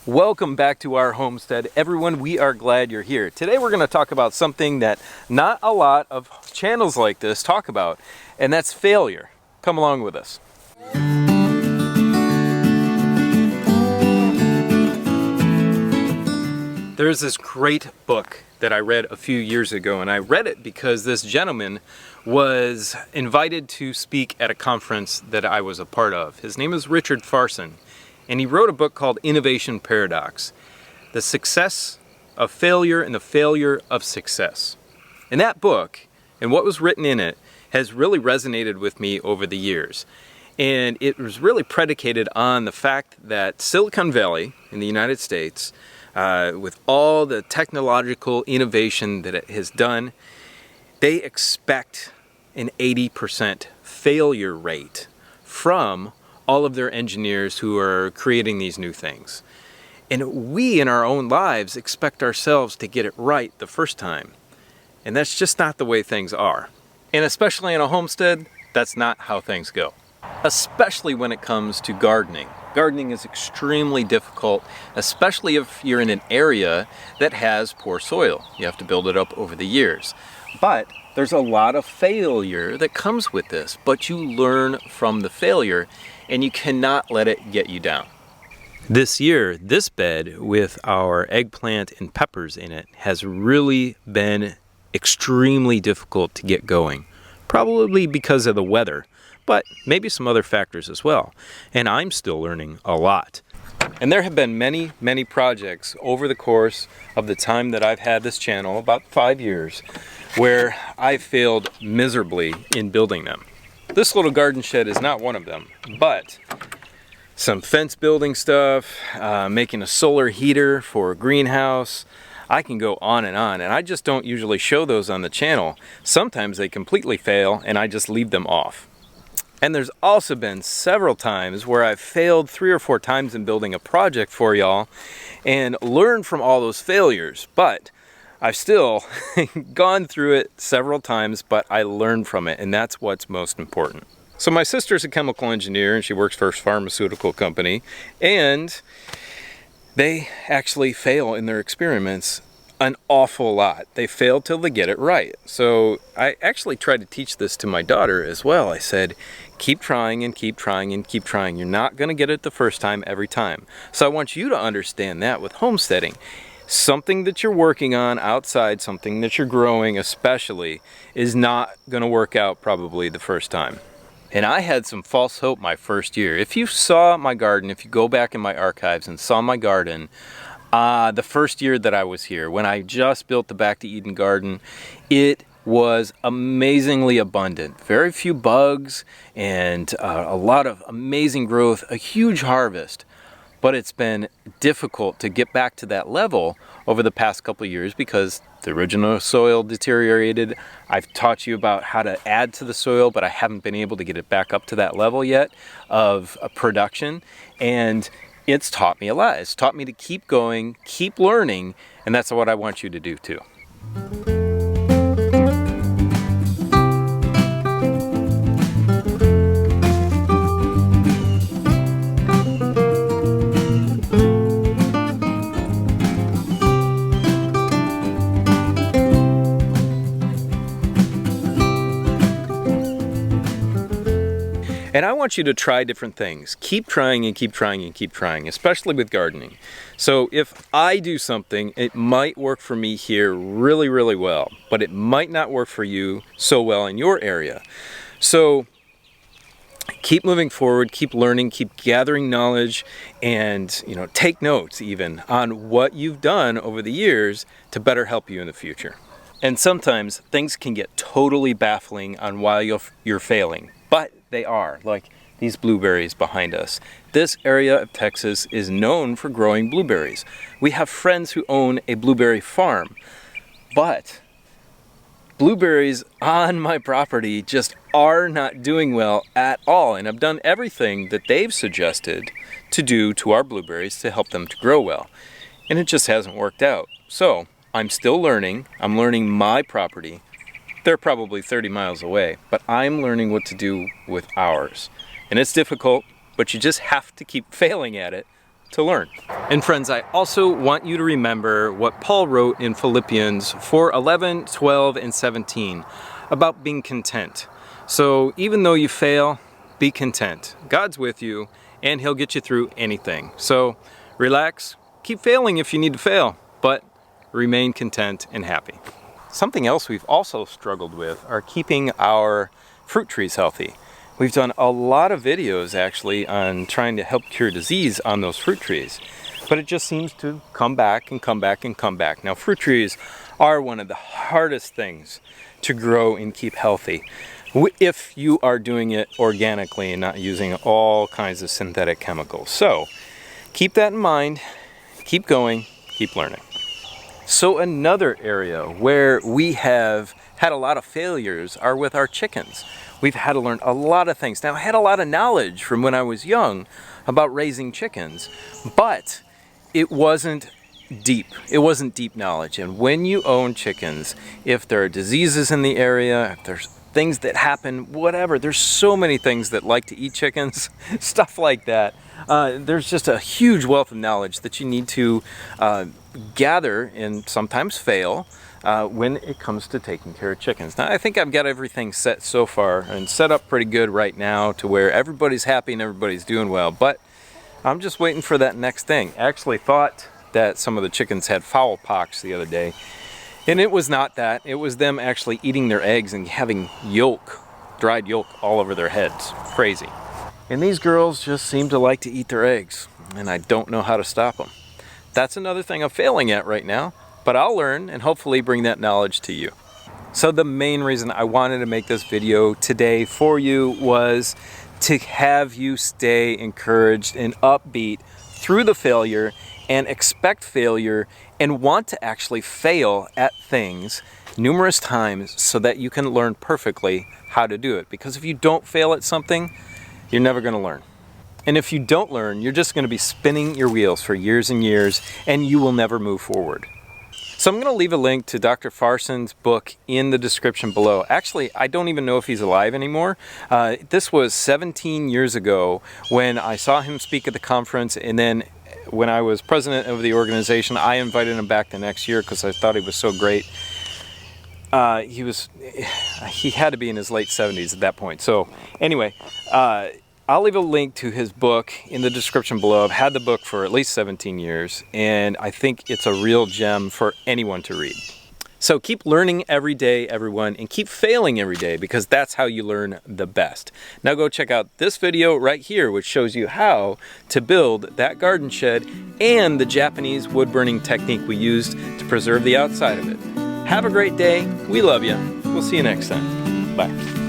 Welcome back to our homestead. Everyone, we are glad you're here. Today we're going to talk about something that not a lot of channels like this talk about, and that's failure. Come along with us. There's this great book that I read a few years ago, and I read it because this gentleman was invited to speak at a conference that I was a part of. His name is Richard Farson, and he wrote a book called Innovation Paradox: The Success of Failure and the Failure of Success. And that book, and what was written in it, has really resonated with me over the years. And it was really predicated on the fact that Silicon Valley in the United States, with all the technological innovation that it has done, they expect an 80% failure rate from all of their engineers who are creating these new things. And we in our own lives expect ourselves to get it right the first time. And that's just not the way things are. And especially in a homestead, that's not how things go. Especially when it comes to gardening. Gardening is extremely difficult, especially if you're in an area that has poor soil. You have to build it up over the years. But there's a lot of failure that comes with this, but you learn from the failure and you cannot let it get you down. This year, this bed with our eggplant and peppers in it has really been extremely difficult to get going. Probably because of the weather, but maybe some other factors as well. And I'm still learning a lot. And there have been many projects over the course of the time that I've had this channel, about 5 years, where I failed miserably in building them. This little garden shed is not one of them, but some fence building stuff, making a solar heater for a greenhouse. I can go on, and I just don't usually show those on the channel. Sometimes they completely fail and I just leave them off. And there's also been several times where I've failed 3 or 4 times in building a project for y'all and learned from all those failures. But I've still gone through it several times, but I learned from it, and that's what's most important. So my sister's a chemical engineer, and she works for a pharmaceutical company, and they actually fail in their experiments an awful lot. They fail till they get it right. So I actually tried to teach this to my daughter as well. I said, keep trying and keep trying and keep trying. You're not going to get it the first time every time. So I want you to understand that with homesteading. Something that you're working on outside, something that you're growing especially, is not going to work out probably the first time. And I had some false hope my first year. If you saw my garden, if you go back in my archives and saw my garden, the first year that I was here, when I just built the Back to Eden garden, it was amazingly abundant. Very few bugs and a lot of amazing growth, a huge harvest. But it's been difficult to get back to that level over the past couple of years because the original soil deteriorated. I've taught you about how to add to the soil, but I haven't been able to get it back up to that level yet of production. And it's taught me a lot. It's taught me to keep going, keep learning, and that's what I want you to do too. And I want you to try different things. Keep trying and keep trying and keep trying, especially with gardening. So if I do something, it might work for me here really well, but it might not work for you so well in your area. So keep moving forward, keep learning, keep gathering knowledge, and take notes even on what you've done over the years to better help you in the future. And sometimes things can get totally baffling on why you're failing. But they are, like these blueberries behind us. This area of Texas is known for growing blueberries. We have friends who own a blueberry farm, but blueberries on my property just are not doing well at all. And I've done everything that they've suggested to do to our blueberries to help them to grow well. And it just hasn't worked out. So I'm still learning. I'm learning my property. They're probably 30 miles away, but I'm learning what to do with ours. And it's difficult, but you just have to keep failing at it to learn. And friends, I also want you to remember what Paul wrote in Philippians 4:11, 12, and 17 about being content. So even though you fail, be content. God's with you and He'll get you through anything. So relax, keep failing if you need to fail, but remain content and happy. Something else we've also struggled with are keeping our fruit trees healthy. We've done a lot of videos actually on trying to help cure disease on those fruit trees, but it just seems to come back and come back and come back. Now, fruit trees are one of the hardest things to grow and keep healthy if you are doing it organically and not using all kinds of synthetic chemicals. So keep that in mind, keep going, keep learning. So another area where we have had a lot of failures are with our chickens. We've had to learn a lot of things. Now, I had a lot of knowledge from when I was young about raising chickens, but it wasn't deep. It wasn't deep knowledge. And when you own chickens, if there are diseases in the area, if there's things that happen, whatever, there's so many things that like to eat chickens, stuff like that. There's just a huge wealth of knowledge that you need to gather and sometimes fail when it comes to taking care of chickens. Now, I think I've got everything set so far and set up pretty good right now to where everybody's happy and everybody's doing well, but I'm just waiting for that next thing. I actually thought that some of the chickens had fowl pox the other day, and it was not that. It was them actually eating their eggs and having yolk, dried yolk all over their heads. Crazy. And these girls just seem to like to eat their eggs, and I don't know how to stop them. That's another thing I'm failing at right now, but I'll learn and hopefully bring that knowledge to you. So the main reason I wanted to make this video today for you was to have you stay encouraged and upbeat through the failure and expect failure and want to actually fail at things numerous times so that you can learn perfectly how to do it. Because if you don't fail at something, you're never going to learn. And if you don't learn, you're just going to be spinning your wheels for years and years, and you will never move forward. So I'm going to leave a link to Dr. Farson's book in the description below. Actually, I don't even know if he's alive anymore. This was 17 years ago when I saw him speak at the conference, and then when I was president of the organization, I invited him back the next year because I thought he was so great. He had to be in his late 70s at that point. So anyway, I'll leave a link to his book in the description below. I've had the book for at least 17 years, and I think it's a real gem for anyone to read. So keep learning every day, everyone, and keep failing every day, because that's how you learn the best. Now go check out this video right here, which shows you how to build that garden shed and the Japanese wood burning technique we used to preserve the outside of it. Have a great day. We love you. We'll see you next time. Bye.